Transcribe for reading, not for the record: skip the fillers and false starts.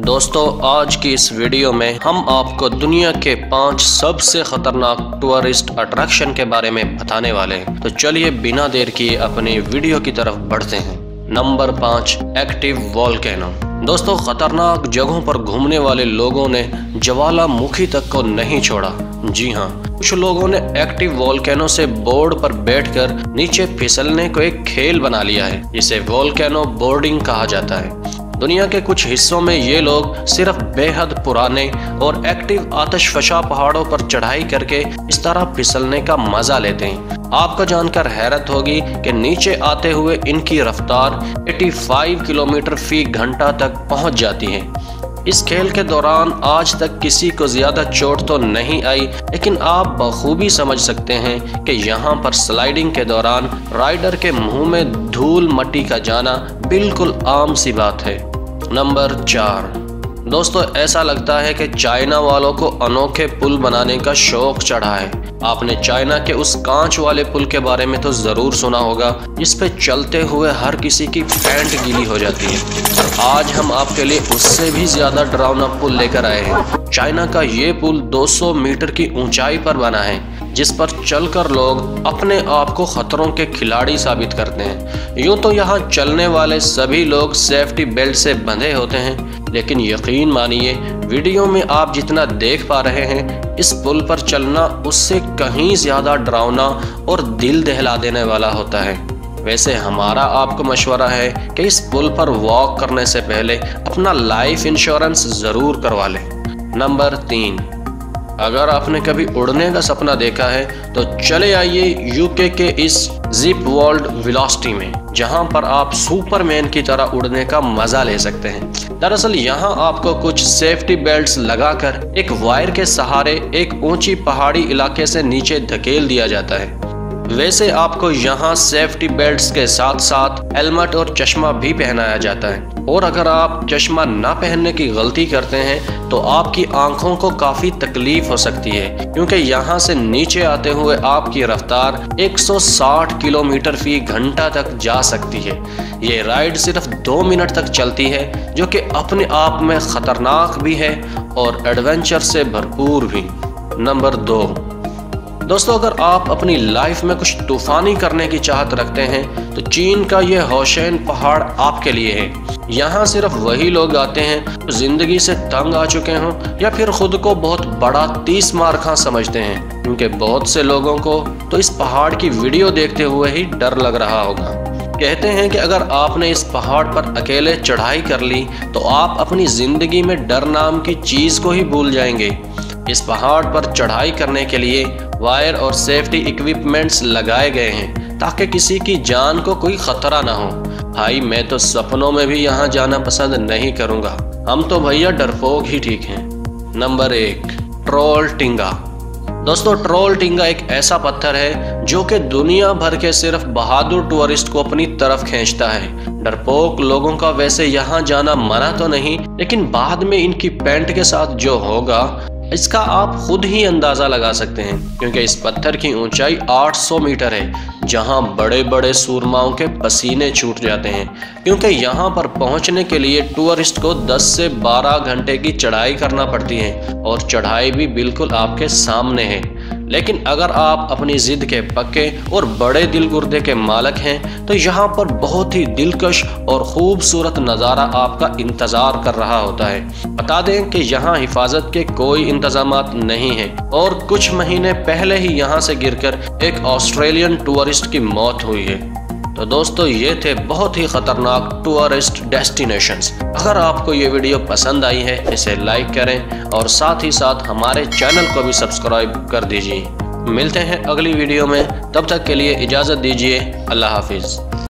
दोस्तों, आज की इस वीडियो में हम आपको दुनिया के 5 सबसे खतरनाक टूरिस्ट अट्रैक्शन के बारे में बताने वाले हैं। तो चलिए बिना देर किए अपनी वीडियो की तरफ बढ़ते हैं। Number 5, active volcano. दोस्तों, खतरनाक जगहों पर घूमने वाले लोगों ने ज्वालामुखी तक को नहीं छोड़ा। जी हाँ, कुछ लोगों ने एक्टिव वोल्केनो से बोर्ड पर बैठकर नीचे फिसलने को एक खेल बना लिया है। इसे वोल्केनो बोर्डिंग कहा जाता है। दुनिया के कुछ हिस्सों में ये लोग सिर्फ बेहद पुराने और एक्टिव आतिशफशा पहाड़ों पर चढ़ाई करके इस तरह फिसलने का मजा लेते हैं। आपको जानकर हैरत होगी कि नीचे आते हुए इनकी रफ्तार 85 किलोमीटर फी घंटा तक पहुंच जाती है। इस खेल के दौरान आज तक किसी को ज्यादा चोट तो नहीं आई, लेकिन आप बखूबी समझ सकते हैं कि यहाँ पर स्लाइडिंग के दौरान राइडर के मुंह में धूल मट्टी का जाना बिल्कुल आम सी बात है। नंबर 4, दोस्तों, ऐसा लगता है कि चाइना वालों को अनोखे पुल बनाने का शौक चढ़ा है। आपने चाइना के उस कांच वाले पुल के बारे में तो जरूर सुना होगा, जिस पे चलते हुए हर किसी की पैंट गीली हो जाती है। और आज हम आपके लिए उससे भी ज्यादा डरावना पुल लेकर आए हैं। चाइना का ये पुल 200 मीटर की ऊंचाई पर बना है, जिस पर चलकर लोग अपने आप को खतरों के खिलाड़ी साबित करते हैं। यूं तो यहाँ चलने वाले सभी लोग सेफ्टी बेल्ट से बंधे होते हैं, लेकिन यकीन मानिए वीडियो में आप जितना देख पा रहे हैं, इस पुल पर चलना उससे कहीं ज्यादा डरावना और दिल दहला देने वाला होता है। वैसे हमारा आपको मशवरा है कि इस पुल पर वॉक करने से पहले अपना लाइफ इंश्योरेंस जरूर करवा लें। नंबर 3, अगर आपने कभी उड़ने का सपना देखा है तो चले आइए यूके के इस जिप वर्ल्ड वेलोसिटी में, जहां पर आप सुपरमैन की तरह उड़ने का मजा ले सकते हैं। दरअसल यहां आपको कुछ सेफ्टी बेल्ट्स लगाकर एक वायर के सहारे एक ऊंची पहाड़ी इलाके से नीचे धकेल दिया जाता है। वैसे आपको यहाँ सेफ्टी बेल्ट्स के साथ साथ हेलमेट और चश्मा भी पहनाया जाता है। और अगर आप चश्मा ना पहनने की गलती करते हैं तो आपकी आंखों को काफ़ी तकलीफ हो सकती है, क्योंकि यहाँ से नीचे आते हुए आपकी रफ्तार 160 किलोमीटर फी घंटा तक जा सकती है। ये राइड सिर्फ 2 मिनट तक चलती है, जो कि अपने आप में ख़तरनाक भी है और एडवेंचर से भरपूर भी। नंबर 2, दोस्तों, अगर आप अपनी लाइफ में कुछ तूफानी करने की चाहत रखते हैं तो चीन का ये होशेन पहाड़ आपके लिए है। यहाँ सिर्फ वही लोग आते हैं जो जिंदगी से तंग आ चुके हों या फिर खुद को बहुत बड़ा 30 मार खां समझते हैं, क्योंकि बहुत से लोगों को तो इस पहाड़ की वीडियो देखते हुए ही डर लग रहा होगा। कहते हैं कि अगर आपने इस पहाड़ पर अकेले चढ़ाई कर ली तो आप अपनी जिंदगी में डर नाम की चीज को ही भूल जाएंगे। इस पहाड़ पर चढ़ाई करने के लिए वायर और सेफ्टी इक्विपमेंट्स लगाए गए हैं ताकि किसी की जान को कोई खतरा ना हो। भाई, मैं तो सपनों में भी यहाँ जाना पसंद नहीं करूँगा। हम तो भैया डरपोक ही ठीक हैं। Number 1, Trolltunga. दोस्तों, ट्रोल टिंगा एक ऐसा पत्थर है जो कि दुनिया भर के सिर्फ बहादुर टूरिस्ट को अपनी तरफ खींचता है। डरपोक लोगों का वैसे यहाँ जाना मना तो नहीं, लेकिन बाद में इनकी पैंट के साथ जो होगा इसका आप खुद ही अंदाजा लगा सकते हैं, क्योंकि इस पत्थर की ऊंचाई 800 मीटर है, जहां बड़े बड़े सूरमाओं के पसीने छूट जाते हैं, क्योंकि यहां पर पहुंचने के लिए टूरिस्ट को 10 से 12 घंटे की चढ़ाई करना पड़ती है, और चढ़ाई भी बिल्कुल आपके सामने है। लेकिन अगर आप अपनी जिद के पक्के और बड़े दिल गुर्दे के मालिक हैं तो यहाँ पर बहुत ही दिलकश और खूबसूरत नज़ारा आपका इंतज़ार कर रहा होता है। बता दें कि यहाँ हिफाजत के कोई इंतजामात नहीं है, और कुछ महीने पहले ही यहाँ से गिरकर एक ऑस्ट्रेलियन टूरिस्ट की मौत हुई है। तो दोस्तों, ये थे बहुत ही खतरनाक टूरिस्ट डेस्टिनेशंस। अगर आपको ये वीडियो पसंद आई है इसे लाइक करें और साथ ही साथ हमारे चैनल को भी सब्सक्राइब कर दीजिए। मिलते हैं अगली वीडियो में, तब तक के लिए इजाज़त दीजिए। अल्लाह हाफिज़।